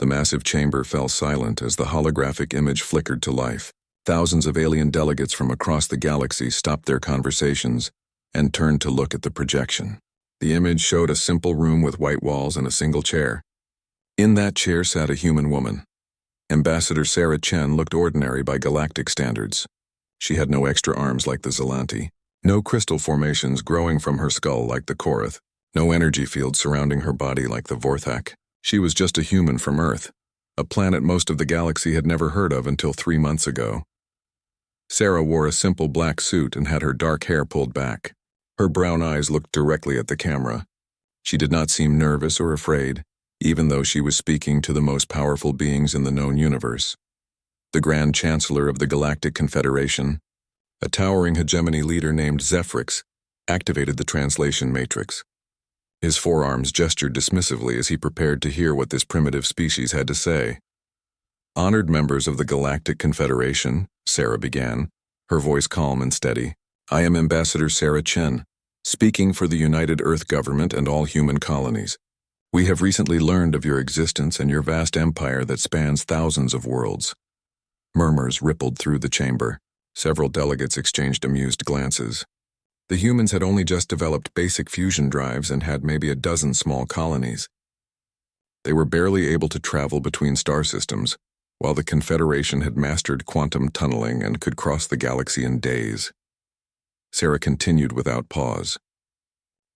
The massive chamber fell silent as the holographic image flickered to life. Thousands of alien delegates from across the galaxy stopped their conversations and turned to look at the projection. The image showed a simple room with white walls and a single chair. In that chair sat a human woman. Ambassador Sarah Chen looked ordinary by galactic standards. She had no extra arms like the Zelanti, no crystal formations growing from her skull like the Korath, no energy field surrounding her body like the Vorthak. She was just a human from Earth, a planet most of the galaxy had never heard of until 3 months ago. Sarah wore a simple black suit and had her dark hair pulled back. Her brown eyes looked directly at the camera. She did not seem nervous or afraid, even though she was speaking to the most powerful beings in the known universe. The Grand Chancellor of the Galactic Confederation, a towering hegemony leader named Zephrix, activated the translation matrix. His forearms gestured dismissively as he prepared to hear what this primitive species had to say. "Honored members of the Galactic Confederation," Sarah began, her voice calm and steady. "I am Ambassador Sarah Chen, speaking for the United Earth Government and all human colonies. We have recently learned of your existence and your vast empire that spans thousands of worlds." Murmurs rippled through the chamber. Several delegates exchanged amused glances. The humans had only just developed basic fusion drives and had maybe a dozen small colonies. They were barely able to travel between star systems, while the Confederation had mastered quantum tunneling and could cross the galaxy in days. Sarah continued without pause.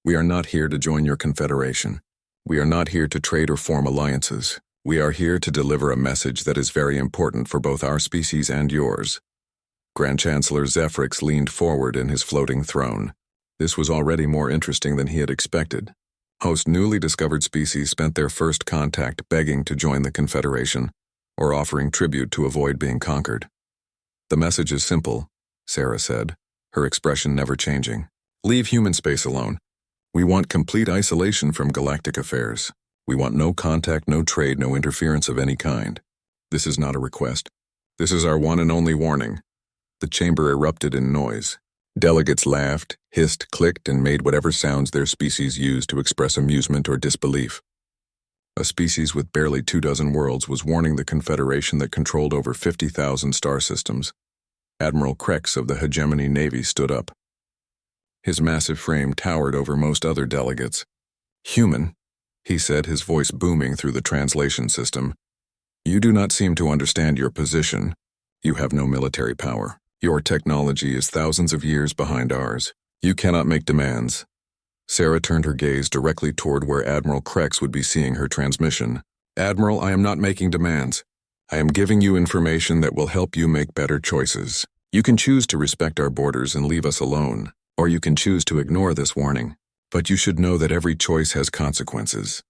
"We are not here to join your Confederation. We are not here to trade or form alliances. We are here to deliver a message that is very important for both our species and yours." Grand Chancellor Zephrix leaned forward in his floating throne. This was already more interesting than he had expected. Most newly discovered species spent their first contact begging to join the Confederation, or offering tribute to avoid being conquered. "The message is simple," Sarah said, her expression never changing. "Leave human space alone. We want complete isolation from galactic affairs. We want no contact, no trade, no interference of any kind. This is not a request. This is our one and only warning." The chamber erupted in noise. Delegates laughed, hissed, clicked, and made whatever sounds their species used to express amusement or disbelief. A species with barely 24 worlds was warning the Confederation that controlled over 50,000 star systems. Admiral Krex of the Hegemony Navy stood up. His massive frame towered over most other delegates. "Human," he said, his voice booming through the translation system, "you do not seem to understand your position. You have no military power. Your technology is thousands of years behind ours. You cannot make demands." Sarah turned her gaze directly toward where Admiral Krex would be seeing her transmission. "Admiral, I am not making demands. I am giving you information that will help you make better choices. You can choose to respect our borders and leave us alone, or you can choose to ignore this warning. But you should know that every choice has consequences."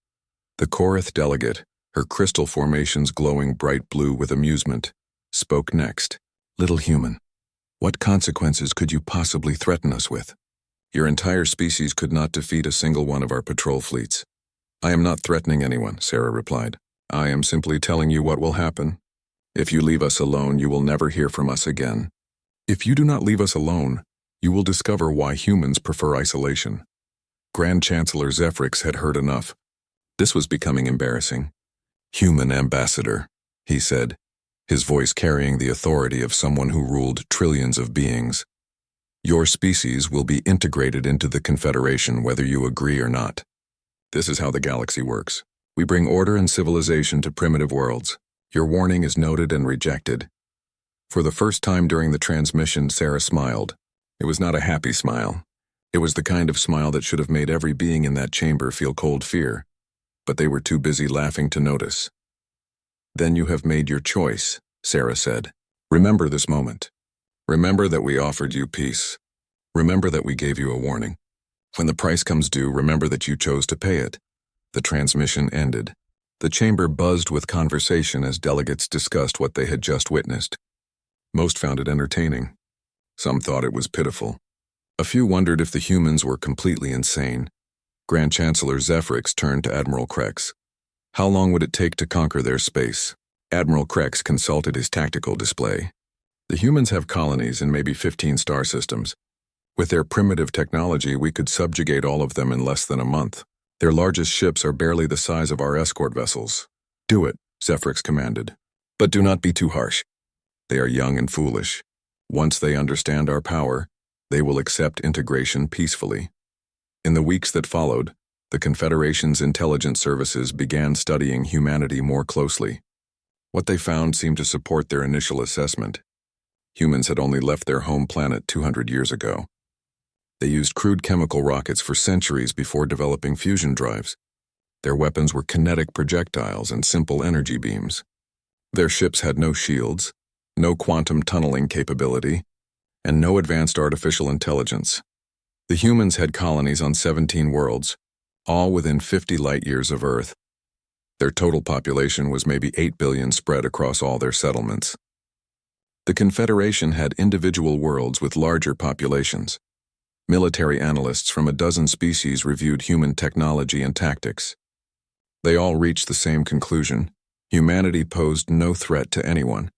The Korath delegate, her crystal formations glowing bright blue with amusement, spoke next. "Little human, what consequences could you possibly threaten us with? Your entire species could not defeat a single one of our patrol fleets." "I am not threatening anyone," Sarah replied. "I am simply telling you what will happen. If you leave us alone, you will never hear from us again. If you do not leave us alone, you will discover why humans prefer isolation." Grand Chancellor Zephrix had heard enough. This was becoming embarrassing. "Human ambassador," he said, his voice carrying the authority of someone who ruled trillions of beings. "Your species will be integrated into the Confederation whether you agree or not. This is how the galaxy works. We bring order and civilization to primitive worlds. Your warning is noted and rejected." For the first time during the transmission, Sarah smiled. It was not a happy smile. It was the kind of smile that should have made every being in that chamber feel cold fear, but they were too busy laughing to notice. "Then you have made your choice," Sarah said. "Remember this moment. Remember that we offered you peace. Remember that we gave you a warning. When the price comes due, remember that you chose to pay it." The transmission ended. The chamber buzzed with conversation as delegates discussed what they had just witnessed. Most found it entertaining. Some thought it was pitiful. A few wondered if the humans were completely insane. Grand Chancellor Zephrix turned to Admiral Krex. How long would it take to conquer their space? Admiral Krex consulted his tactical display. "The humans have colonies in maybe 15 star systems. With their primitive technology, we could subjugate all of them in less than a month. Their largest ships are barely the size of our escort vessels." "Do it," Zephrix commanded. "But do not be too harsh. They are young and foolish. Once they understand our power, they will accept integration peacefully." In the weeks that followed, the Confederation's intelligence services began studying humanity more closely. What they found seemed to support their initial assessment. Humans had only left their home planet 200 years ago. They used crude chemical rockets for centuries before developing fusion drives. Their weapons were kinetic projectiles and simple energy beams. Their ships had no shields, no quantum tunneling capability, and no advanced artificial intelligence. The humans had colonies on 17 worlds, all within 50 light-years of Earth. Their total population was maybe 8 billion spread across all their settlements. The Confederation had individual worlds with larger populations. Military analysts from a dozen species reviewed human technology and tactics. They all reached the same conclusion: humanity posed no threat to anyone.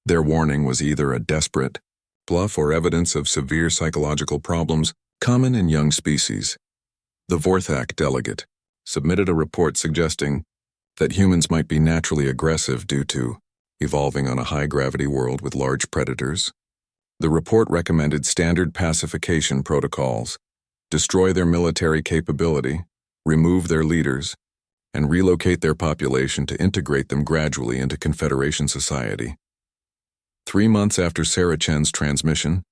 Their warning was either a desperate bluff or evidence of severe psychological problems common in young species. The Vorthak delegate submitted a report suggesting that humans might be naturally aggressive due to evolving on a high-gravity world with large predators. The report recommended standard pacification protocols, destroy their military capability, remove their leaders, and relocate their population to integrate them gradually into Confederation society. 3 months after Sarah Chen's transmission,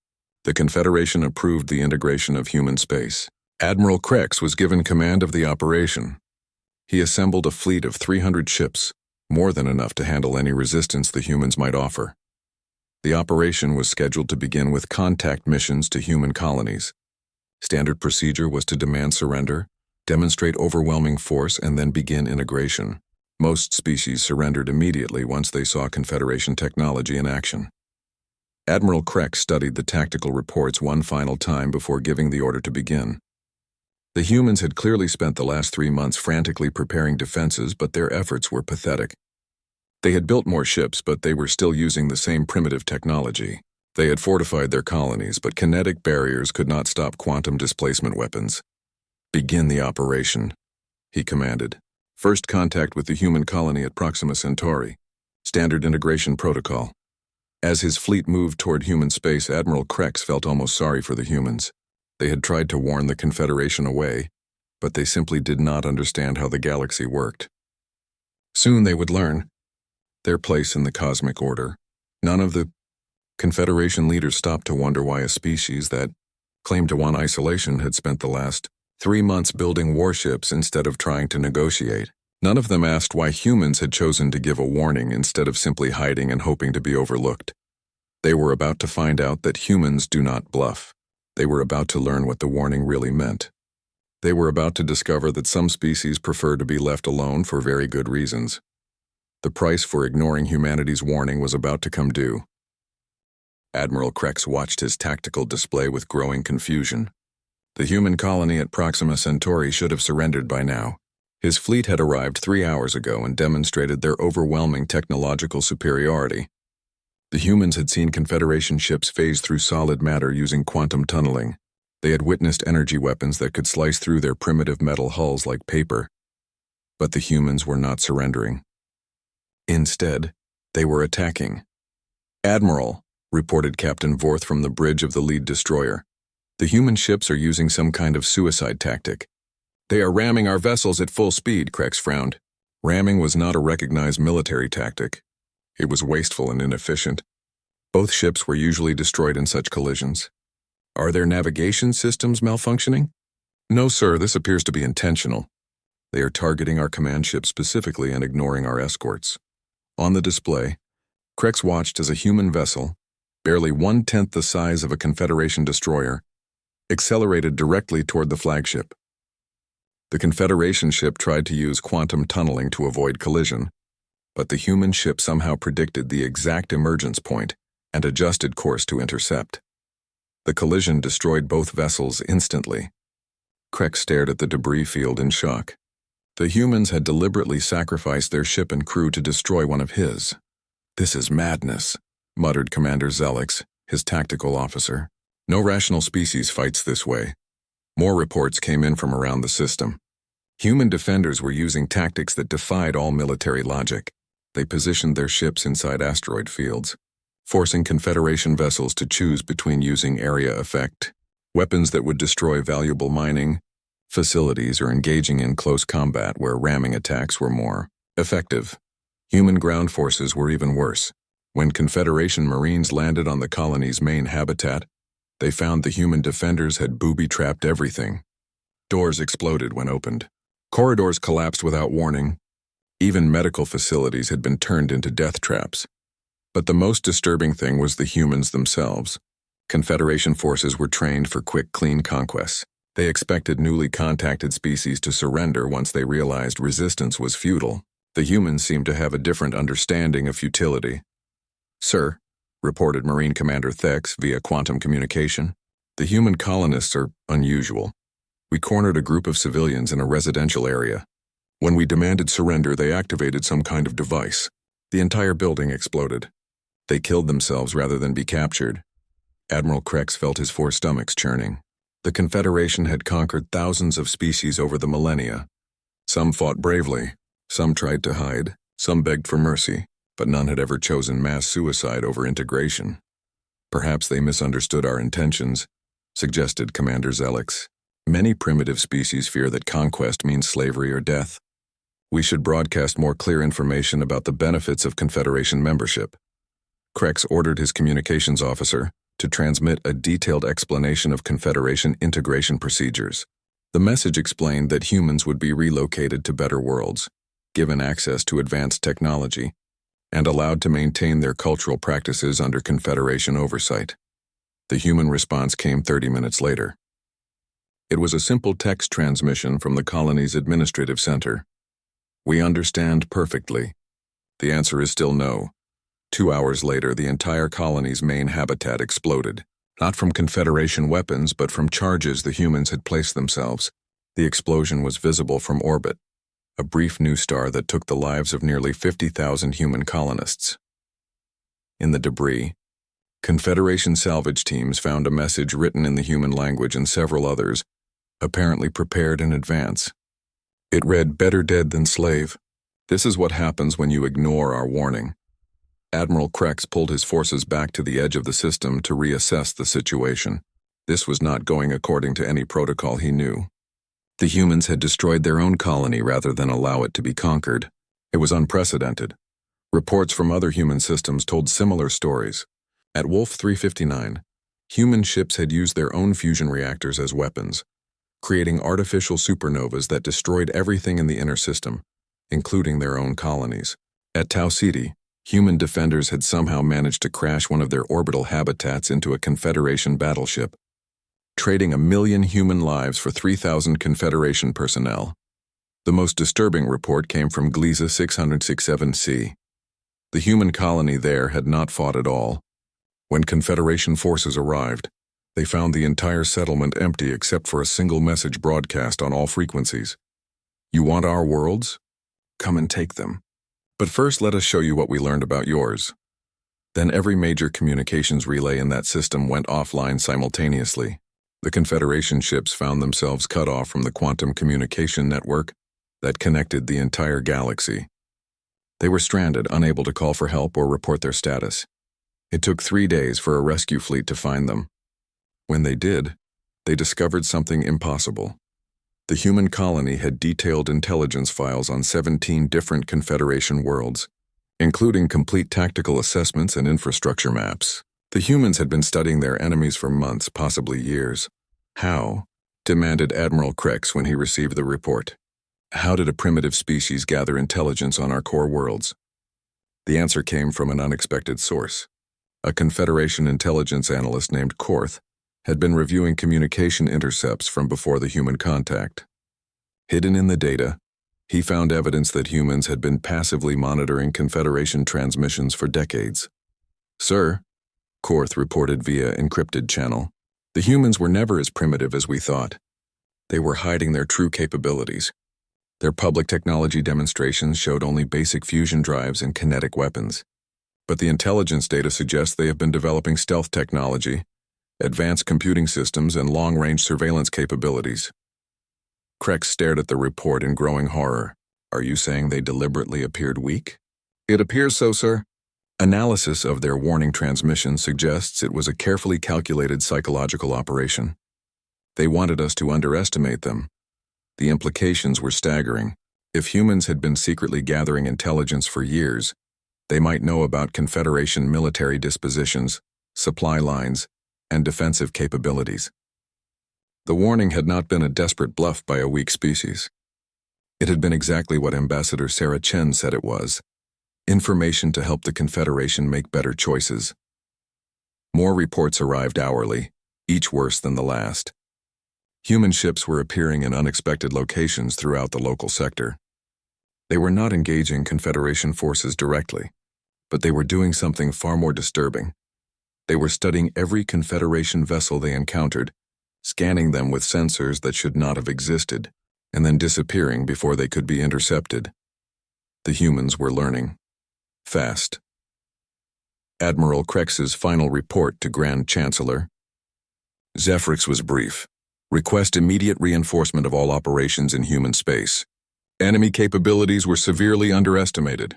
the Confederation approved the integration of human space. Admiral Krex was given command of the operation. He assembled a fleet of 300 ships, more than enough to handle any resistance the humans might offer. The operation was scheduled to begin with contact missions to human colonies. Standard procedure was to demand surrender, demonstrate overwhelming force, and then begin integration. Most species surrendered immediately once they saw Confederation technology in action. Admiral Krex studied the tactical reports one final time before giving the order to begin. The humans had clearly spent the last 3 months frantically preparing defenses, but their efforts were pathetic. They had built more ships, but they were still using the same primitive technology. They had fortified their colonies, but kinetic barriers could not stop quantum displacement weapons. "Begin the operation," he commanded. "First contact with the human colony at Proxima Centauri. Standard integration protocol." As his fleet moved toward human space, Admiral Krex felt almost sorry for the humans. They had tried to warn the Confederation away, but they simply did not understand how the galaxy worked. Soon they would learn their place in the cosmic order. None of the Confederation leaders stopped to wonder why a species that claimed to want isolation had spent the last 3 months building warships instead of trying to negotiate. None of them asked why humans had chosen to give a warning instead of simply hiding and hoping to be overlooked. They were about to find out that humans do not bluff. They were about to learn what the warning really meant. They were about to discover that some species prefer to be left alone for very good reasons. The price for ignoring humanity's warning was about to come due. Admiral Krex watched his tactical display with growing confusion. The human colony at Proxima Centauri should have surrendered by now. His fleet had arrived 3 hours ago and demonstrated their overwhelming technological superiority. The humans had seen Confederation ships phase through solid matter using quantum tunneling. They had witnessed energy weapons that could slice through their primitive metal hulls like paper. But the humans were not surrendering. Instead, they were attacking. "Admiral," reported Captain Vorth from the bridge of the lead destroyer, "the human ships are using some kind of suicide tactic." "They are ramming our vessels at full speed," Krex frowned. Ramming was not a recognized military tactic. It was wasteful and inefficient. Both ships were usually destroyed in such collisions. "Are their navigation systems malfunctioning?" "No, sir, this appears to be intentional. They are targeting our command ship specifically and ignoring our escorts." On the display, Krex watched as a human vessel, barely 1/10 the size of a Confederation destroyer, accelerated directly toward the flagship. The Confederation ship tried to use quantum tunneling to avoid collision, but the human ship somehow predicted the exact emergence point and adjusted course to intercept. The collision destroyed both vessels instantly. Krex stared at the debris field in shock. The humans had deliberately sacrificed their ship and crew to destroy one of his. "This is madness," muttered Commander Zelix, his tactical officer. "No rational species fights this way." More reports came in from around the system. Human defenders were using tactics that defied all military logic. They positioned their ships inside asteroid fields, forcing Confederation vessels to choose between using area effect, weapons that would destroy valuable mining facilities, or engaging in close combat where ramming attacks were more effective. Human ground forces were even worse. When Confederation Marines landed on the colony's main habitat, they found the human defenders had booby-trapped everything. Doors exploded when opened. Corridors collapsed without warning. Even medical facilities had been turned into death traps. But the most disturbing thing was the humans themselves. Confederation forces were trained for quick, clean conquests. They expected newly contacted species to surrender once they realized resistance was futile. The humans seemed to have a different understanding of futility. "Sir," reported Marine Commander Thex via quantum communication, "the human colonists are unusual. We cornered a group of civilians in a residential area. When we demanded surrender, they activated some kind of device. The entire building exploded. They killed themselves rather than be captured." Admiral Krex felt his four stomachs churning. The Confederation had conquered thousands of species over the millennia. Some fought bravely, some tried to hide, some begged for mercy, but none had ever chosen mass suicide over integration. "Perhaps they misunderstood our intentions," suggested Commander Zelix. "Many primitive species fear that conquest means slavery or death. We should broadcast more clear information about the benefits of Confederation membership." Krex ordered his communications officer to transmit a detailed explanation of Confederation integration procedures. The message explained that humans would be relocated to better worlds, given access to advanced technology, and allowed to maintain their cultural practices under Confederation oversight. The human response came 30 minutes later. It was a simple text transmission from the colony's administrative center. "We understand perfectly." The answer is still no. 2 hours later, the entire colony's main habitat exploded, not from Confederation weapons, but from charges the humans had placed themselves. The explosion was visible from orbit, a brief new star that took the lives of nearly 50,000 human colonists. In the debris, Confederation salvage teams found a message written in the human language and several others, apparently prepared in advance. It read, "Better dead than slave. This is what happens when you ignore our warning." Admiral Krex pulled his forces back to the edge of the system to reassess the situation. This was not going according to any protocol he knew. The humans had destroyed their own colony rather than allow it to be conquered. It was unprecedented. Reports from other human systems told similar stories. At Wolf 359, human ships had used their own fusion reactors as weapons, creating artificial supernovas that destroyed everything in the inner system, including their own colonies. At Tau Ceti, human defenders had somehow managed to crash one of their orbital habitats into a Confederation battleship, trading 1 million human lives for 3,000 Confederation personnel. The most disturbing report came from Gliese 667c. The human colony there had not fought at all. When Confederation forces arrived, they found the entire settlement empty except for a single message broadcast on all frequencies. "You want our worlds? Come and take them. But first, let us show you what we learned about yours." Then every major communications relay in that system went offline simultaneously. The Confederation ships found themselves cut off from the quantum communication network that connected the entire galaxy. They were stranded, unable to call for help or report their status. It took 3 days for a rescue fleet to find them. When they did, they discovered something impossible. The human colony had detailed intelligence files on 17 different Confederation worlds, including complete tactical assessments and infrastructure maps. The humans had been studying their enemies for months, possibly years. "How?" demanded Admiral Krex when he received the report. "How did a primitive species gather intelligence on our core worlds?" The answer came from an unexpected source. A Confederation intelligence analyst named Korth had been reviewing communication intercepts from before the human contact. Hidden in the data, he found evidence that humans had been passively monitoring Confederation transmissions for decades. "Sir," Korth reported via encrypted channel, "the humans were never as primitive as we thought. They were hiding their true capabilities. Their public technology demonstrations showed only basic fusion drives and kinetic weapons. But the intelligence data suggests they have been developing stealth technology, advanced computing systems, and long-range surveillance capabilities." Krex stared at the report in growing horror. "Are you saying they deliberately appeared weak?" It appears so, sir. Analysis of their warning transmission suggests it was a carefully calculated psychological operation. They wanted us to underestimate them. The implications were staggering. If humans had been secretly gathering intelligence for years, they might know about Confederation military dispositions, supply lines, and defensive capabilities. The warning had not been a desperate bluff by a weak species. It had been exactly what Ambassador Sarah Chen said it was: information to help the Confederation make better choices. More reports arrived hourly, each worse than the last. Human ships were appearing in unexpected locations throughout the local sector. They were not engaging Confederation forces directly, but they were doing something far more disturbing. They were studying every Confederation vessel they encountered, scanning them with sensors that should not have existed, and then disappearing before they could be intercepted. The humans were learning. Fast. Admiral Krex's final report to Grand Chancellor. Zephrix was brief. Request immediate reinforcement of all operations in human space. Enemy capabilities were severely underestimated.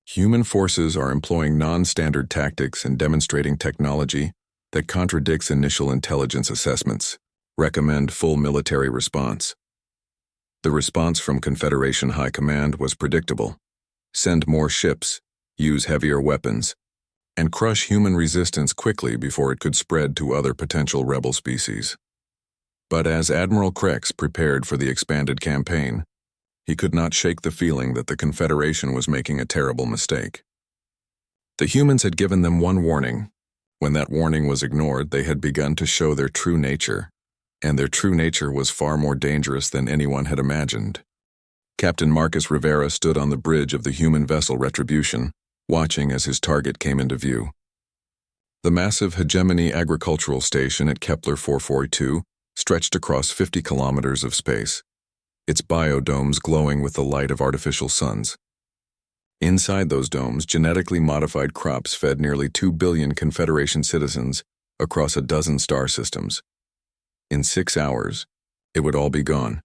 Human forces are employing non-standard tactics and demonstrating technology that contradicts initial intelligence assessments. Recommend full military response. The response from Confederation High Command was predictable. Send more ships, use heavier weapons, and crush human resistance quickly before it could spread to other potential rebel species. But as Admiral Krex prepared for the expanded campaign, he could not shake the feeling that the Confederation was making a terrible mistake. The humans had given them one warning. When that warning was ignored, they had begun to show their true nature, and their true nature was far more dangerous than anyone had imagined. Captain Marcus Rivera stood on the bridge of the human vessel Retribution, watching as his target came into view. The massive Hegemony agricultural station at Kepler 442 stretched across 50 kilometers of space, its biodomes glowing with the light of artificial suns. Inside those domes, genetically modified crops fed nearly 2 billion Confederation citizens across a dozen star systems. In 6 hours, it would all be gone.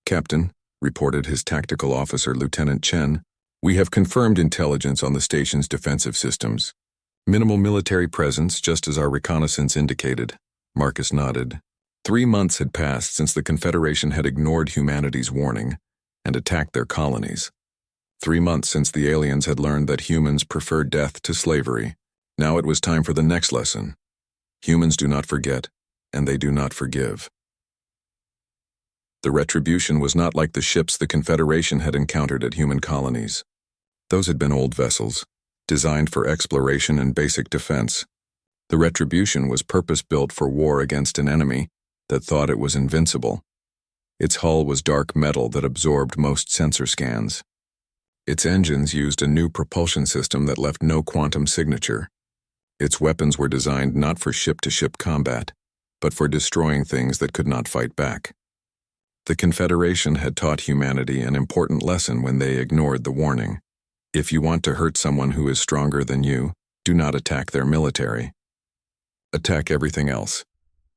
Captain, reported his tactical officer, Lieutenant Chen, we have confirmed intelligence on the station's defensive systems. Minimal military presence, just as our reconnaissance indicated. Marcus nodded. 3 months had passed since the Confederation had ignored humanity's warning and attacked their colonies. 3 months since the aliens had learned that humans prefer death to slavery. Now it was time for the next lesson. Humans do not forget, and they do not forgive. The Retribution was not like the ships the Confederation had encountered at human colonies. Those had been old vessels, designed for exploration and basic defense. The Retribution was purpose-built for war against an enemy that thought it was invincible. Its hull was dark metal that absorbed most sensor scans. Its engines used a new propulsion system that left no quantum signature. Its weapons were designed not for ship-to-ship combat, but for destroying things that could not fight back. The Confederation had taught humanity an important lesson when they ignored the warning. If you want to hurt someone who is stronger than you, do not attack their military. Attack everything else.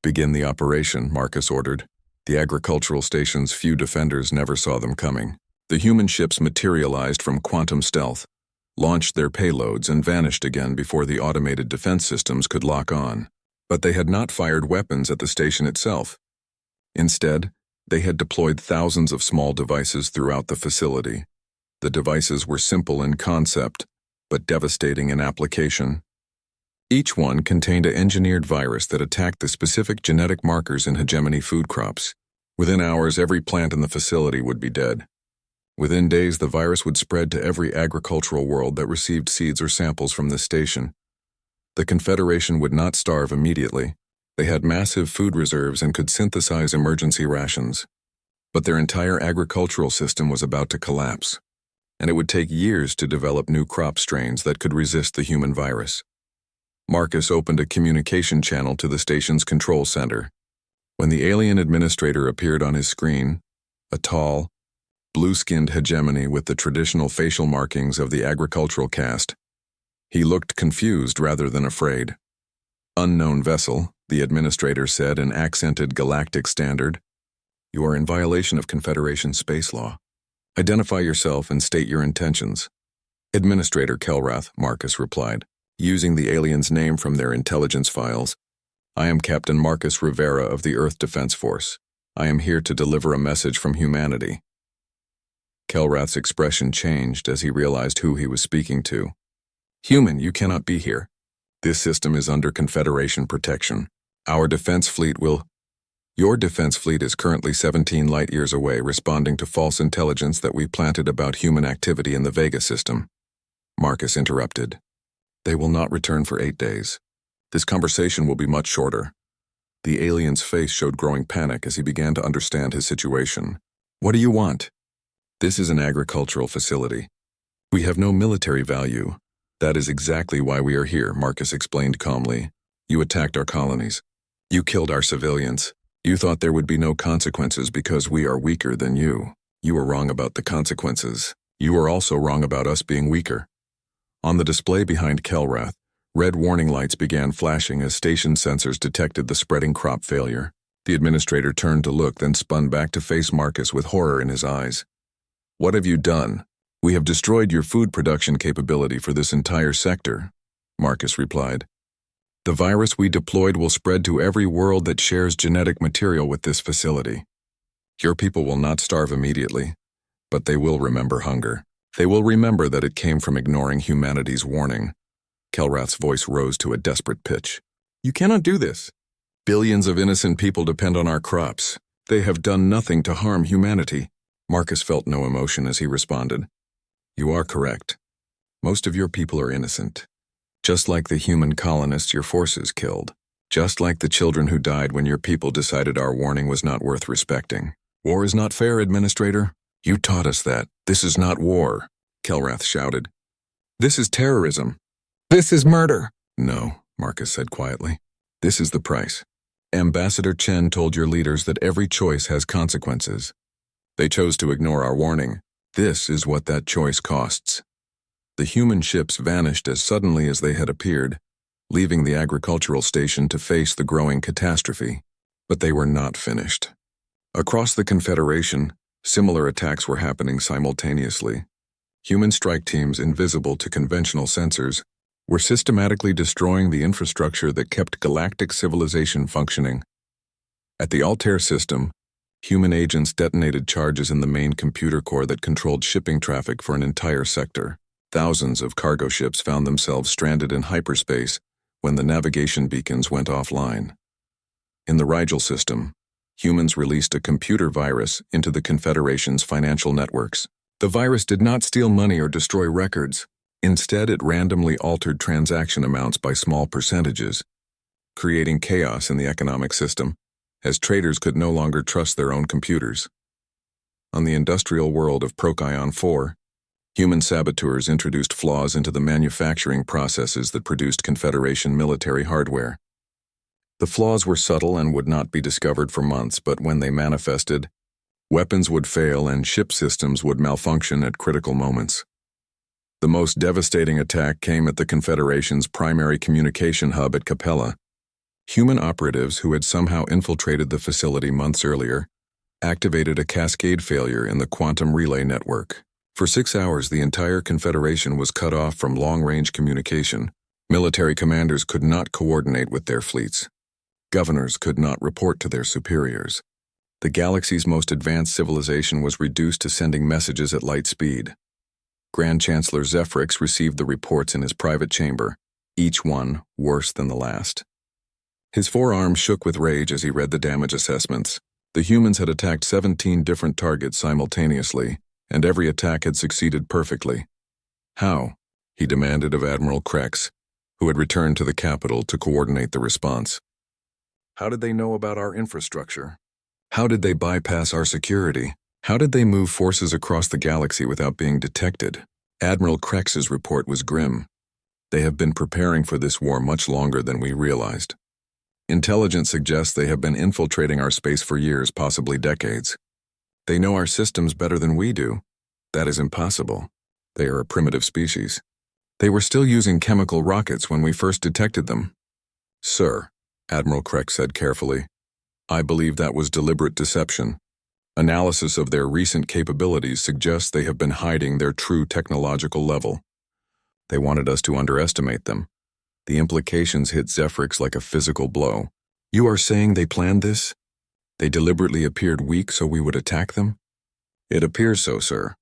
Begin the operation, Marcus ordered. The agricultural station's few defenders never saw them coming. The human ships materialized from quantum stealth, launched their payloads, and vanished again before the automated defense systems could lock on. But they had not fired weapons at the station itself. Instead, they had deployed thousands of small devices throughout the facility. The devices were simple in concept, but devastating in application. Each one contained an engineered virus that attacked the specific genetic markers in hegemony food crops. Within hours, every plant in the facility would be dead. Within days, the virus would spread to every agricultural world that received seeds or samples from this station. The Confederation would not starve immediately. They had massive food reserves and could synthesize emergency rations. But their entire agricultural system was about to collapse, and it would take years to develop new crop strains that could resist the human virus. Marcus opened a communication channel to the station's control center. When the alien administrator appeared on his screen, a tall, blue-skinned hegemony with the traditional facial markings of the agricultural caste, he looked confused rather than afraid. Unknown vessel, the administrator said in accented galactic standard. You are in violation of Confederation space law. Identify yourself and state your intentions. Administrator Kelrath, Marcus replied, using the alien's name from their intelligence files. I am Captain Marcus Rivera of the Earth Defense Force. I am here to deliver a message from humanity. Kelrath's expression changed as he realized who he was speaking to. Human, you cannot be here. This system is under Confederation protection. Our defense fleet will... Your defense fleet is currently 17 light-years away, responding to false intelligence that we planted about human activity in the Vega system. Marcus interrupted. They will not return for 8 days. This conversation will be much shorter. The alien's face showed growing panic as he began to understand his situation. What do you want? This is an agricultural facility. We have no military value. That is exactly why we are here, Marcus explained calmly. You attacked our colonies. You killed our civilians. You thought there would be no consequences because we are weaker than you. You were wrong about the consequences. You were also wrong about us being weaker. On the display behind Kelrath, red warning lights began flashing as station sensors detected the spreading crop failure. The administrator turned to look, then spun back to face Marcus with horror in his eyes. What have you done? We have destroyed your food production capability for this entire sector, Marcus replied. The virus we deployed will spread to every world that shares genetic material with this facility. Your people will not starve immediately, but they will remember hunger. They will remember that it came from ignoring humanity's warning. Kelrath's voice rose to a desperate pitch. You cannot do this. Billions of innocent people depend on our crops. They have done nothing to harm humanity. Marcus felt no emotion as he responded. You are correct. Most of your people are innocent. Just like the human colonists your forces killed. Just like the children who died when your people decided our warning was not worth respecting. War is not fair, Administrator. You taught us that. This is not war, Kelrath shouted. This is terrorism. This is murder. No, Marcus said quietly. This is the price. Ambassador Chen told your leaders that every choice has consequences. They chose to ignore our warning. This is what that choice costs. The human ships vanished as suddenly as they had appeared, leaving the agricultural station to face the growing catastrophe. But they were not finished. Across the Confederation, similar attacks were happening simultaneously. Human strike teams invisible to conventional sensors were systematically destroying the infrastructure that kept galactic civilization functioning. At the Altair system, human agents detonated charges in the main computer core that controlled shipping traffic for an entire sector. Thousands of cargo ships found themselves stranded in hyperspace when the navigation beacons went offline. In the Rigel system, humans released a computer virus into the Confederation's financial networks. The virus did not steal money or destroy records. Instead, it randomly altered transaction amounts by small percentages, creating chaos in the economic system, as traders could no longer trust their own computers. On the industrial world of Procyon 4, human saboteurs introduced flaws into the manufacturing processes that produced Confederation military hardware. The flaws were subtle and would not be discovered for months, but when they manifested, weapons would fail and ship systems would malfunction at critical moments. The most devastating attack came at the Confederation's primary communication hub at Capella. Human operatives who had somehow infiltrated the facility months earlier activated a cascade failure in the quantum relay network. For 6 hours, the entire Confederation was cut off from long-range communication. Military commanders could not coordinate with their fleets. Governors could not report to their superiors. The galaxy's most advanced civilization was reduced to sending messages at light speed. Grand Chancellor Zephrix received the reports in his private chamber, each one worse than the last. His forearm shook with rage as he read the damage assessments. The humans had attacked 17 different targets simultaneously, and every attack had succeeded perfectly. How? He demanded of Admiral Krex, who had returned to the capital to coordinate the response. How did they know about our infrastructure? How did they bypass our security? How did they move forces across the galaxy without being detected? Admiral Krex's report was grim. They have been preparing for this war much longer than we realized. Intelligence suggests they have been infiltrating our space for years, possibly decades. They know our systems better than we do. That is impossible. They are a primitive species. They were still using chemical rockets when we first detected them. Sir, Admiral Krex said carefully, I believe that was deliberate deception. Analysis of their recent capabilities suggests they have been hiding their true technological level. They wanted us to underestimate them. The implications hit Zephyrix like a physical blow. You are saying they planned this? They deliberately appeared weak so we would attack them? It appears so, sir.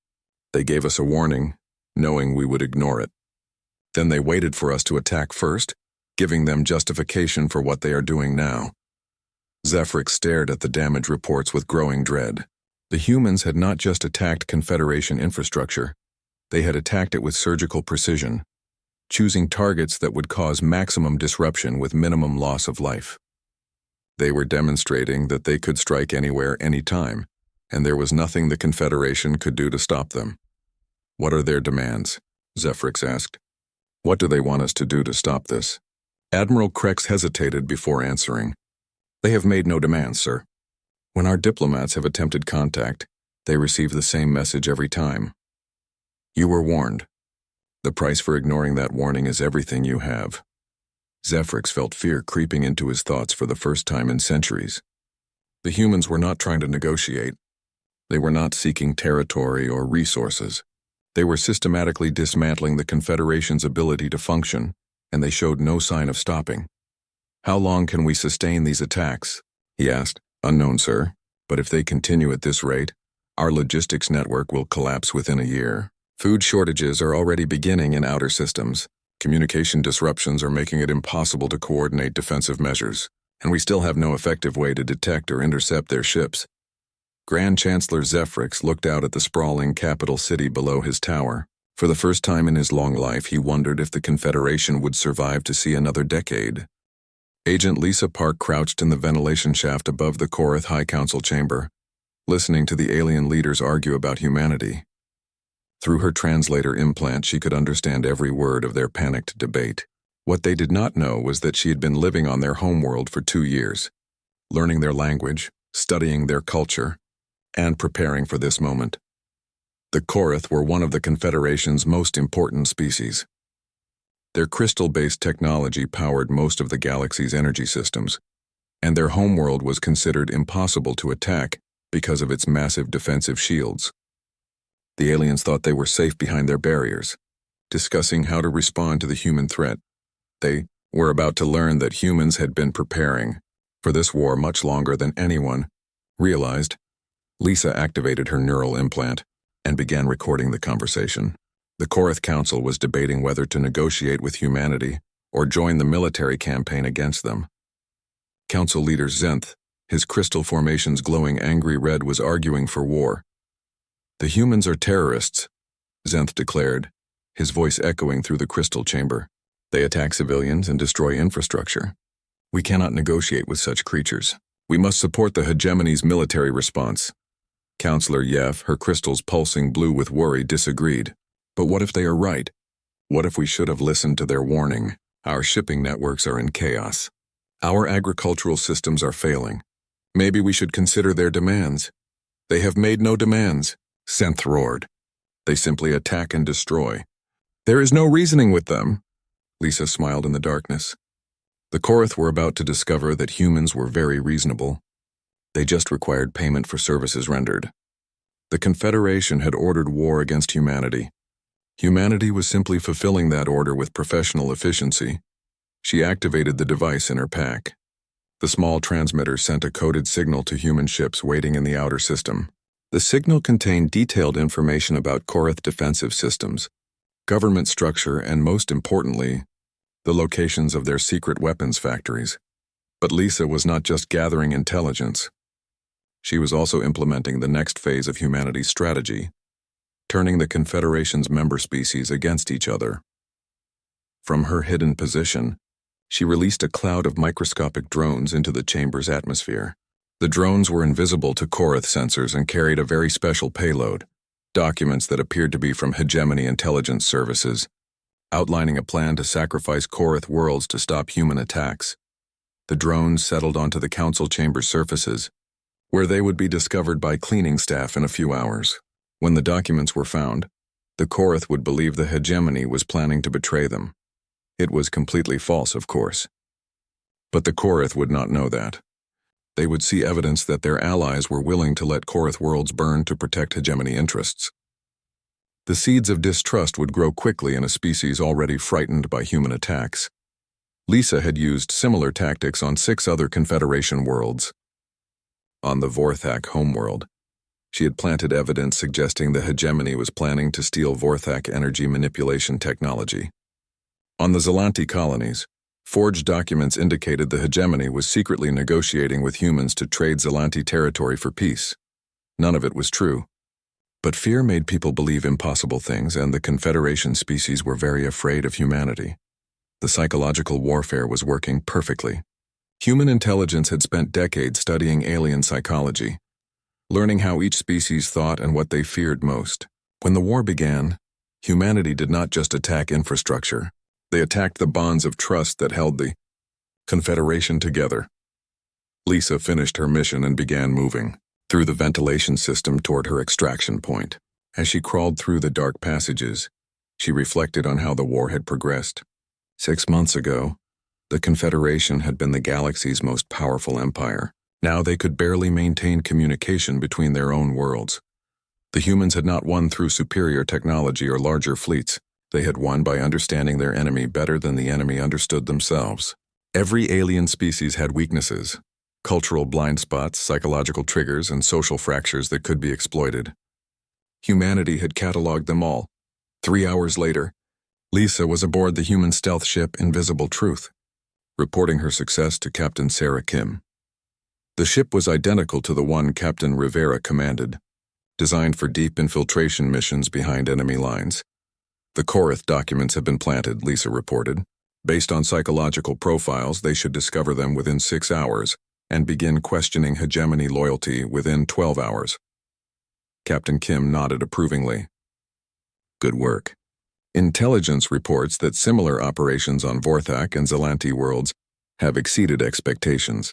They gave us a warning, knowing we would ignore it. Then they waited for us to attack first, giving them justification for what they are doing now. Zephyrix stared at the damage reports with growing dread. The humans had not just attacked Confederation infrastructure, they had attacked it with surgical precision, choosing targets that would cause maximum disruption with minimum loss of life. They were demonstrating that they could strike anywhere, anytime, and there was nothing the Confederation could do to stop them. What are their demands? Zephyrix asked. What do they want us to do to stop this? Admiral Krex hesitated before answering. They have made no demands, sir. When our diplomats have attempted contact, they receive the same message every time. You were warned. The price for ignoring that warning is everything you have. Zephyrix felt fear creeping into his thoughts for the first time in centuries. The humans were not trying to negotiate. They were not seeking territory or resources. They were systematically dismantling the Confederation's ability to function, and they showed no sign of stopping. How long can we sustain these attacks? He asked. Unknown, sir, but if they continue at this rate, our logistics network will collapse within a year. Food shortages are already beginning in outer systems. Communication disruptions are making it impossible to coordinate defensive measures, and we still have no effective way to detect or intercept their ships. Grand Chancellor Zephyrix looked out at the sprawling capital city below his tower. For the first time in his long life, he wondered if the Confederation would survive to see another decade. Agent Lisa Park crouched in the ventilation shaft above the Korath High Council chamber, listening to the alien leaders argue about humanity. Through her translator implant, she could understand every word of their panicked debate. What they did not know was that she had been living on their homeworld for 2 years, learning their language, studying their culture, and preparing for this moment. The Korath were one of the Confederation's most important species. Their crystal-based technology powered most of the galaxy's energy systems, and their homeworld was considered impossible to attack because of its massive defensive shields. The aliens thought they were safe behind their barriers, discussing how to respond to the human threat. They were about to learn that humans had been preparing for this war much longer than anyone realized. Lisa activated her neural implant and began recording the conversation. The Korath Council was debating whether to negotiate with humanity or join the military campaign against them. Council leader Zenth, his crystal formations glowing angry red, was arguing for war. The humans are terrorists, Zenth declared, his voice echoing through the crystal chamber. They attack civilians and destroy infrastructure. We cannot negotiate with such creatures. We must support the hegemony's military response. Counselor Yef, her crystals pulsing blue with worry, disagreed. But what if they are right? What if we should have listened to their warning? Our shipping networks are in chaos. Our agricultural systems are failing. Maybe we should consider their demands. They have made no demands, Zenth roared. They simply attack and destroy. There is no reasoning with them, Lisa smiled in the darkness. The Korath were about to discover that humans were very reasonable. They just required payment for services rendered. The Confederation had ordered war against humanity. Humanity was simply fulfilling that order with professional efficiency. She activated the device in her pack. The small transmitter sent a coded signal to human ships waiting in the outer system. The signal contained detailed information about Korath defensive systems, government structure, and most importantly, the locations of their secret weapons factories. But Lisa was not just gathering intelligence. She was also implementing the next phase of humanity's strategy, turning the Confederation's member species against each other. From her hidden position, she released a cloud of microscopic drones into the chamber's atmosphere. The drones were invisible to Korath sensors and carried a very special payload, documents that appeared to be from Hegemony intelligence services, outlining a plan to sacrifice Korath worlds to stop human attacks. The drones settled onto the council chamber surfaces, where they would be discovered by cleaning staff in a few hours. When the documents were found, the Korath would believe the Hegemony was planning to betray them. It was completely false, of course. But the Korath would not know that. They would see evidence that their allies were willing to let Korath worlds burn to protect Hegemony interests. The seeds of distrust would grow quickly in a species already frightened by human attacks. Lisa had used similar tactics on 6 other Confederation worlds. On the Vorthak homeworld, she had planted evidence suggesting the hegemony was planning to steal Vorthak energy manipulation technology. On the Zelanti colonies, forged documents indicated the hegemony was secretly negotiating with humans to trade Zelanti territory for peace. None of it was true. But fear made people believe impossible things, and the Confederation species were very afraid of humanity. The psychological warfare was working perfectly. Human intelligence had spent decades studying alien psychology, learning how each species thought and what they feared most. When the war began, humanity did not just attack infrastructure. They attacked the bonds of trust that held the Confederation together. Lisa finished her mission and began moving through the ventilation system toward her extraction point. As she crawled through the dark passages, she reflected on how the war had progressed. 6 months ago, the Confederation had been the galaxy's most powerful empire. Now they could barely maintain communication between their own worlds. The humans had not won through superior technology or larger fleets. They had won by understanding their enemy better than the enemy understood themselves. Every alien species had weaknesses, cultural blind spots, psychological triggers, and social fractures that could be exploited. Humanity had cataloged them all. 3 hours later, Lisa was aboard the human stealth ship Invisible Truth, reporting her success to Captain Sarah Kim. The ship was identical to the one Captain Rivera commanded, designed for deep infiltration missions behind enemy lines. The Korath documents have been planted, Lisa reported. Based on psychological profiles, they should discover them within 6 hours and begin questioning hegemony loyalty within 12 hours. Captain Kim nodded approvingly. Good work. Intelligence reports that similar operations on Vorthak and Zelanti worlds have exceeded expectations.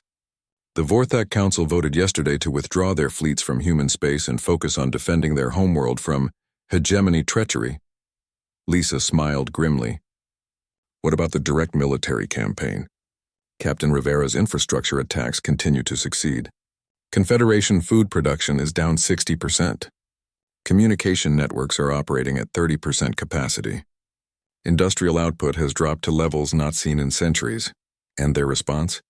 The Vorthak Council voted yesterday to withdraw their fleets from human space and focus on defending their homeworld from hegemony treachery. Lisa smiled grimly. What about the direct military campaign? Captain Rivera's infrastructure attacks continue to succeed. Confederation food production is down 60%. Communication networks are operating at 30% capacity. Industrial output has dropped to levels not seen in centuries. And their response?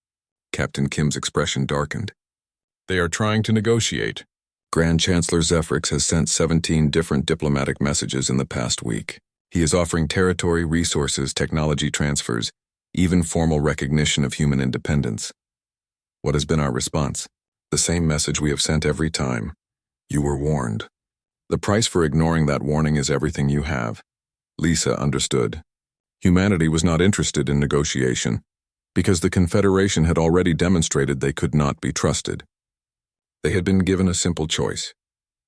Captain Kim's expression darkened. They are trying to negotiate. Grand Chancellor Zephrix has sent 17 different diplomatic messages in the past week. He is offering territory, resources, technology transfers, even formal recognition of human independence. What has been our response? The same message we have sent every time. You were warned. The price for ignoring that warning is everything you have. Lisa understood. Humanity was not interested in negotiation, because the Confederation had already demonstrated they could not be trusted. They had been given a simple choice: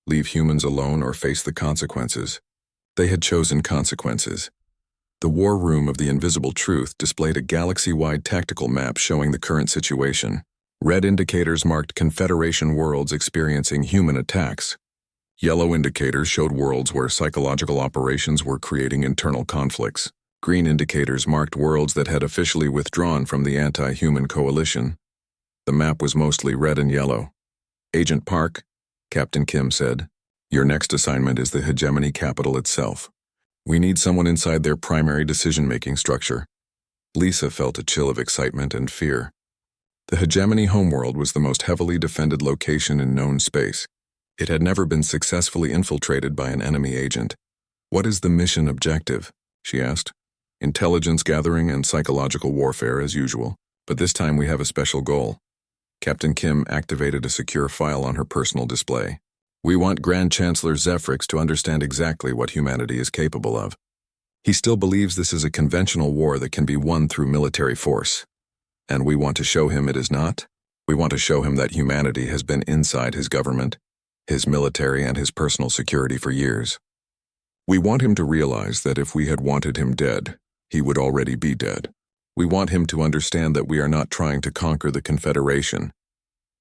leave humans alone or face the consequences. They had chosen consequences. The war room of the Invisible Truth displayed a galaxy-wide tactical map showing the current situation. Red indicators marked Confederation worlds experiencing human attacks. Yellow indicators showed worlds where psychological operations were creating internal conflicts. Green indicators marked worlds that had officially withdrawn from the anti-human coalition. The map was mostly red and yellow. Agent Park, Captain Kim said, your next assignment is the hegemony capital itself. We need someone inside their primary decision-making structure. Lisa felt a chill of excitement and fear. The hegemony homeworld was the most heavily defended location in known space. It had never been successfully infiltrated by an enemy agent. What is the mission objective? She asked. Intelligence gathering and psychological warfare as usual, but this time we have a special goal. Captain Kim activated a secure file on her personal display. We want Grand Chancellor Zephrix to understand exactly what humanity is capable of. He still believes this is a conventional war that can be won through military force. And we want to show him it is not. We want to show him that humanity has been inside his government, his military, and his personal security for years. We want him to realize that if we had wanted him dead, he would already be dead. We want him to understand that we are not trying to conquer the Confederation.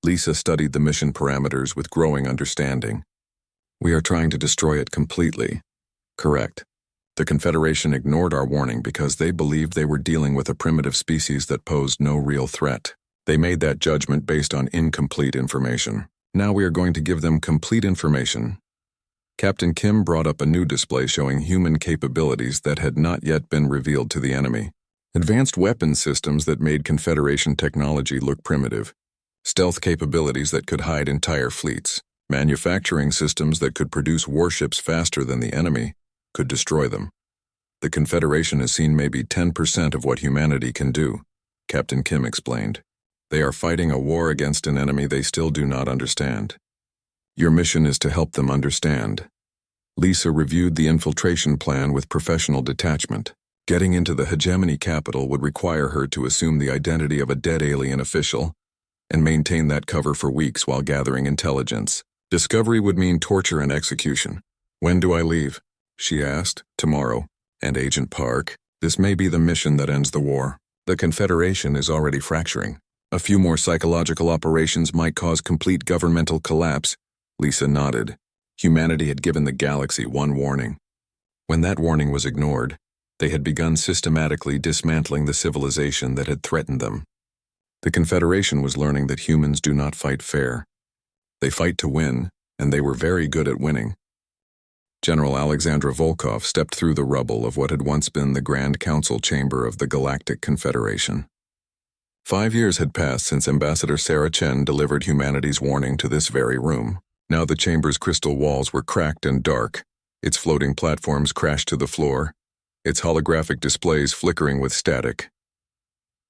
Lisa studied the mission parameters with growing understanding. We are trying to destroy it completely. Correct. The Confederation ignored our warning because they believed they were dealing with a primitive species that posed no real threat. They made that judgment based on incomplete information. Now we are going to give them complete information. Captain Kim brought up a new display showing human capabilities that had not yet been revealed to the enemy. Advanced weapons systems that made Confederation technology look primitive. Stealth capabilities that could hide entire fleets. Manufacturing systems that could produce warships faster than the enemy could destroy them. The Confederation has seen maybe 10% of what humanity can do, Captain Kim explained. They are fighting a war against an enemy they still do not understand. Your mission is to help them understand. Lisa reviewed the infiltration plan with professional detachment. Getting into the hegemony capital would require her to assume the identity of a dead alien official and maintain that cover for weeks while gathering intelligence. Discovery would mean torture and execution. When do I leave? She asked. Tomorrow. And Agent Park, this may be the mission that ends the war. The Confederation is already fracturing. A few more psychological operations might cause complete governmental collapse. Lisa nodded. Humanity had given the galaxy one warning. When that warning was ignored, they had begun systematically dismantling the civilization that had threatened them. The Confederation was learning that humans do not fight fair. They fight to win, and they were very good at winning. General Alexandra Volkov stepped through the rubble of what had once been the Grand Council chamber of the Galactic Confederation. 5 years had passed since Ambassador Sarah Chen delivered humanity's warning to this very room. Now the chamber's crystal walls were cracked and dark, its floating platforms crashed to the floor, its holographic displays flickering with static.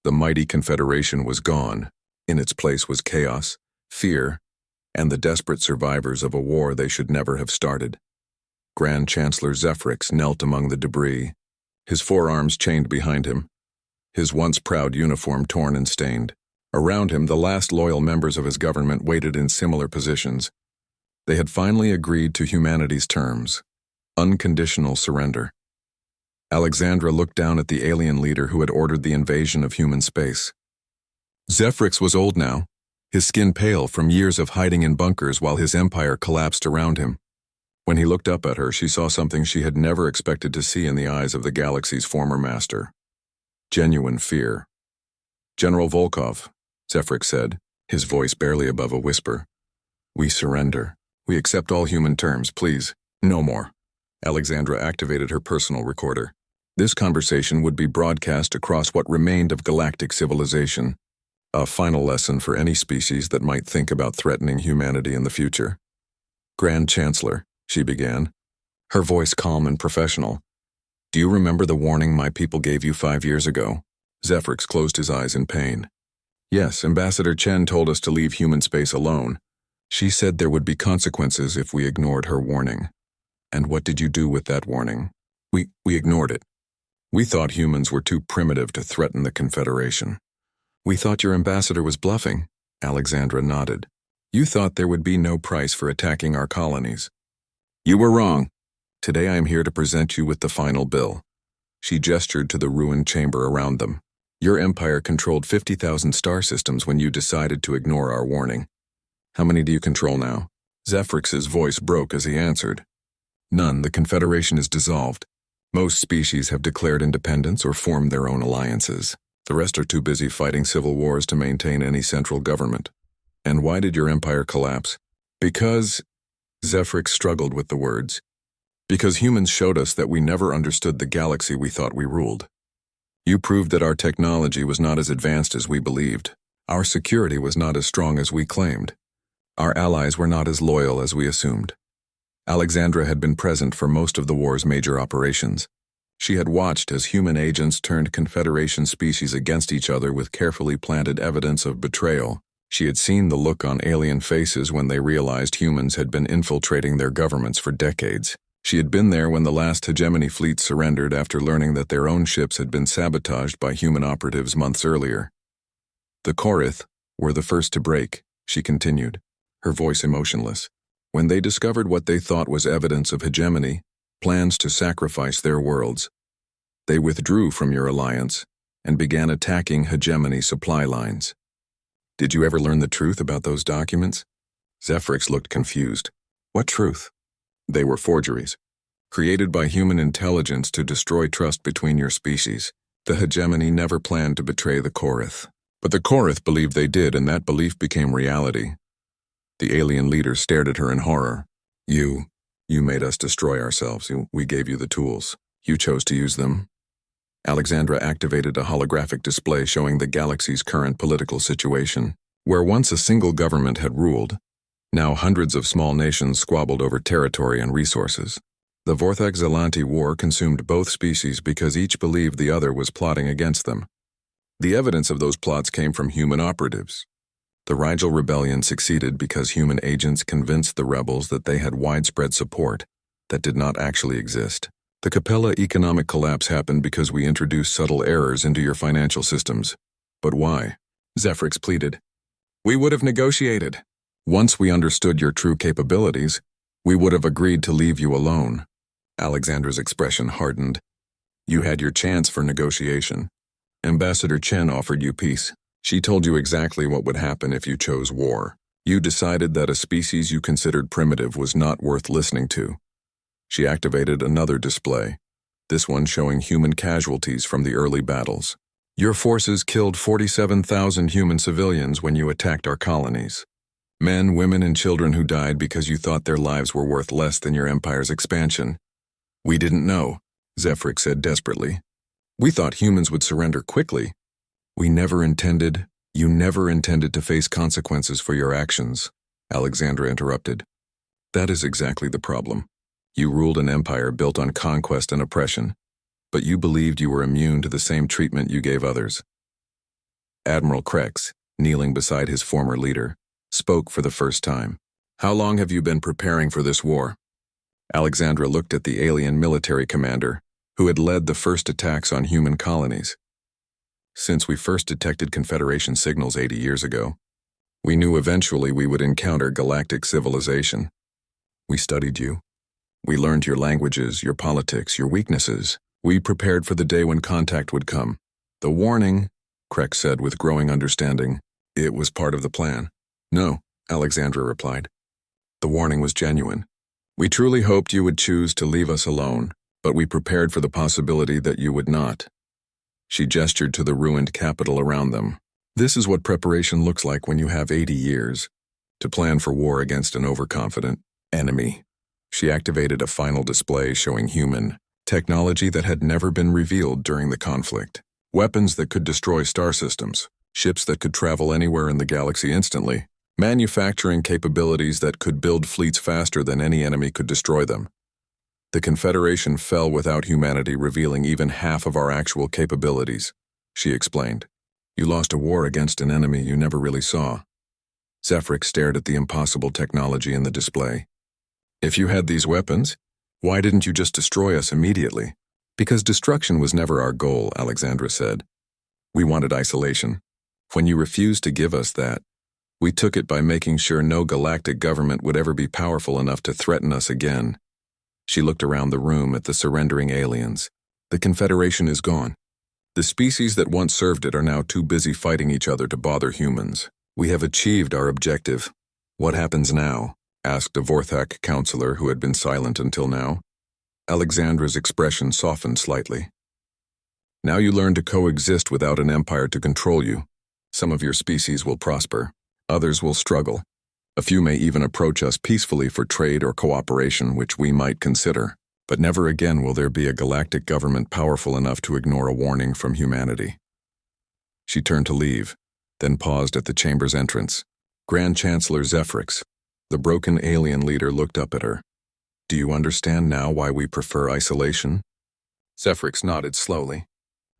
The mighty Confederation was gone. In its place was chaos, fear, and the desperate survivors of a war they should never have started. Grand Chancellor Zephrix knelt among the debris, his forearms chained behind him, his once proud uniform torn and stained. Around him, the last loyal members of his government waited in similar positions. They had finally agreed to humanity's terms. Unconditional surrender. Alexandra looked down at the alien leader who had ordered the invasion of human space. Zephrix was old now, his skin pale from years of hiding in bunkers while his empire collapsed around him. When he looked up at her, she saw something she had never expected to see in the eyes of the galaxy's former master. Genuine fear. General Volkov, Zephrix said, his voice barely above a whisper. We surrender. We accept all human terms, please. No more. Alexandra activated her personal recorder. This conversation would be broadcast across what remained of galactic civilization, a final lesson for any species that might think about threatening humanity in the future. Grand Chancellor, she began, her voice calm and professional. Do you remember the warning my people gave you 5 years ago? Zephrix closed his eyes in pain. Yes, Ambassador Chen told us to leave human space alone. She said there would be consequences if we ignored her warning. And what did you do with that warning? We ignored it. We thought humans were too primitive to threaten the Confederation. We thought your ambassador was bluffing, Alexandra nodded. You thought there would be no price for attacking our colonies. You were wrong. Today I am here to present you with the final bill. She gestured to the ruined chamber around them. Your empire controlled 50,000 star systems when you decided to ignore our warning. How many do you control now? Zephrix's voice broke as he answered. None. The Confederation is dissolved. Most species have declared independence or formed their own alliances. The rest are too busy fighting civil wars to maintain any central government. And why did your empire collapse? Because... Zephrix struggled with the words. Because humans showed us that we never understood the galaxy we thought we ruled. You proved that our technology was not as advanced as we believed. Our security was not as strong as we claimed. Our allies were not as loyal as we assumed. Alexandra had been present for most of the war's major operations. She had watched as human agents turned Confederation species against each other with carefully planted evidence of betrayal. She had seen the look on alien faces when they realized humans had been infiltrating their governments for decades. She had been there when the last hegemony fleet surrendered after learning that their own ships had been sabotaged by human operatives months earlier. The Korith were the first to break, she continued, her voice emotionless, when they discovered what they thought was evidence of hegemony, plans to sacrifice their worlds. They withdrew from your alliance and began attacking hegemony supply lines. Did you ever learn the truth about those documents? Zephrix looked confused. What truth? They were forgeries, created by human intelligence to destroy trust between your species. The hegemony never planned to betray the Korith. But the Korith believed they did, and that belief became reality. The alien leader stared at her in horror. You You made us destroy ourselves. We gave you the tools. You chose to use them. Alexandra activated a holographic display showing the galaxy's current political situation. Where once a single government had ruled, now hundreds of small nations squabbled over territory and resources. The HFY War consumed both species because each believed the other was plotting against them. The evidence of those plots came from human operatives. The Rigel Rebellion succeeded because human agents convinced the rebels that they had widespread support that did not actually exist. The Capella economic collapse happened because we introduced subtle errors into your financial systems. But why? Zephrix pleaded. We would have negotiated. Once we understood your true capabilities, we would have agreed to leave you alone. Alexandra's expression hardened. You had your chance for negotiation. Ambassador Chen offered you peace. She told you exactly what would happen if you chose war. You decided that a species you considered primitive was not worth listening to. She activated another display, this one showing human casualties from the early battles. Your forces killed 47,000 human civilians when you attacked our colonies. Men, women, and children who died because you thought their lives were worth less than your empire's expansion. We didn't know, Zephrix said desperately. We thought humans would surrender quickly. You never intended to face consequences for your actions, Alexandra interrupted. That is exactly the problem. You ruled an empire built on conquest and oppression, but you believed you were immune to the same treatment you gave others. Admiral Krex, kneeling beside his former leader, spoke for the first time. How long have you been preparing for this war? Alexandra looked at the alien military commander, who had led the first attacks on human colonies. Since we first detected Confederation signals 80 years ago, we knew eventually we would encounter galactic civilization. We studied you. We learned your languages, your politics, your weaknesses. We prepared for the day when contact would come. The warning, Krex said with growing understanding, it was part of the plan. No, Alexandra replied. The warning was genuine. We truly hoped you would choose to leave us alone, but we prepared for the possibility that you would not. She gestured to the ruined capital around them. This is what preparation looks like when you have 80 years to plan for war against an overconfident enemy. She activated a final display showing human technology that had never been revealed during the conflict. Weapons that could destroy star systems, ships that could travel anywhere in the galaxy instantly, manufacturing capabilities that could build fleets faster than any enemy could destroy them. The Confederation fell without humanity revealing even half of our actual capabilities, she explained. You lost a war against an enemy you never really saw. Zephrix stared at the impossible technology in the display. If you had these weapons, why didn't you just destroy us immediately? Because destruction was never our goal, Alexandra said. We wanted isolation. When you refused to give us that, we took it by making sure no galactic government would ever be powerful enough to threaten us again. She looked around the room at the surrendering aliens. The Confederation is gone. The species that once served it are now too busy fighting each other to bother humans. We have achieved our objective. What happens now? Asked a Vorthak counselor who had been silent until now. Alexandra's expression softened slightly. Now you learn to coexist without an empire to control you. Some of your species will prosper. Others will struggle. A few may even approach us peacefully for trade or cooperation, which we might consider. But never again will there be a galactic government powerful enough to ignore a warning from humanity. She turned to leave, then paused at the chamber's entrance. Grand Chancellor Zephrix, the broken alien leader, looked up at her. Do you understand now why we prefer isolation? Zephrix nodded slowly.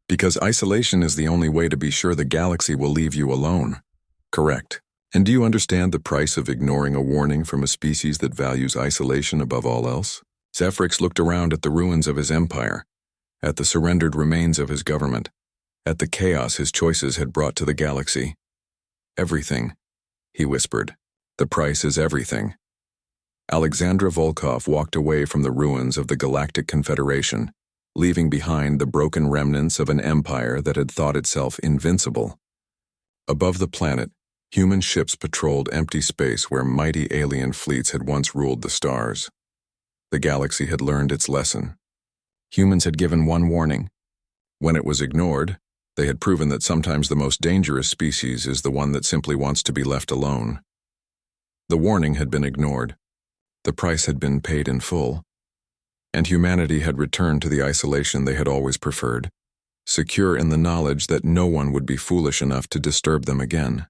Because isolation is the only way to be sure the galaxy will leave you alone. Correct. And do you understand the price of ignoring a warning from a species that values isolation above all else? Zephrix looked around at the ruins of his empire, at the surrendered remains of his government, at the chaos his choices had brought to the galaxy. Everything, he whispered. The price is everything. Alexandra Volkov walked away from the ruins of the Galactic Confederation, leaving behind the broken remnants of an empire that had thought itself invincible. Above the planet, human ships patrolled empty space where mighty alien fleets had once ruled the stars. The galaxy had learned its lesson. Humans had given one warning. When it was ignored, they had proven that sometimes the most dangerous species is the one that simply wants to be left alone. The warning had been ignored. The price had been paid in full, and humanity had returned to the isolation they had always preferred, secure in the knowledge that no one would be foolish enough to disturb them again.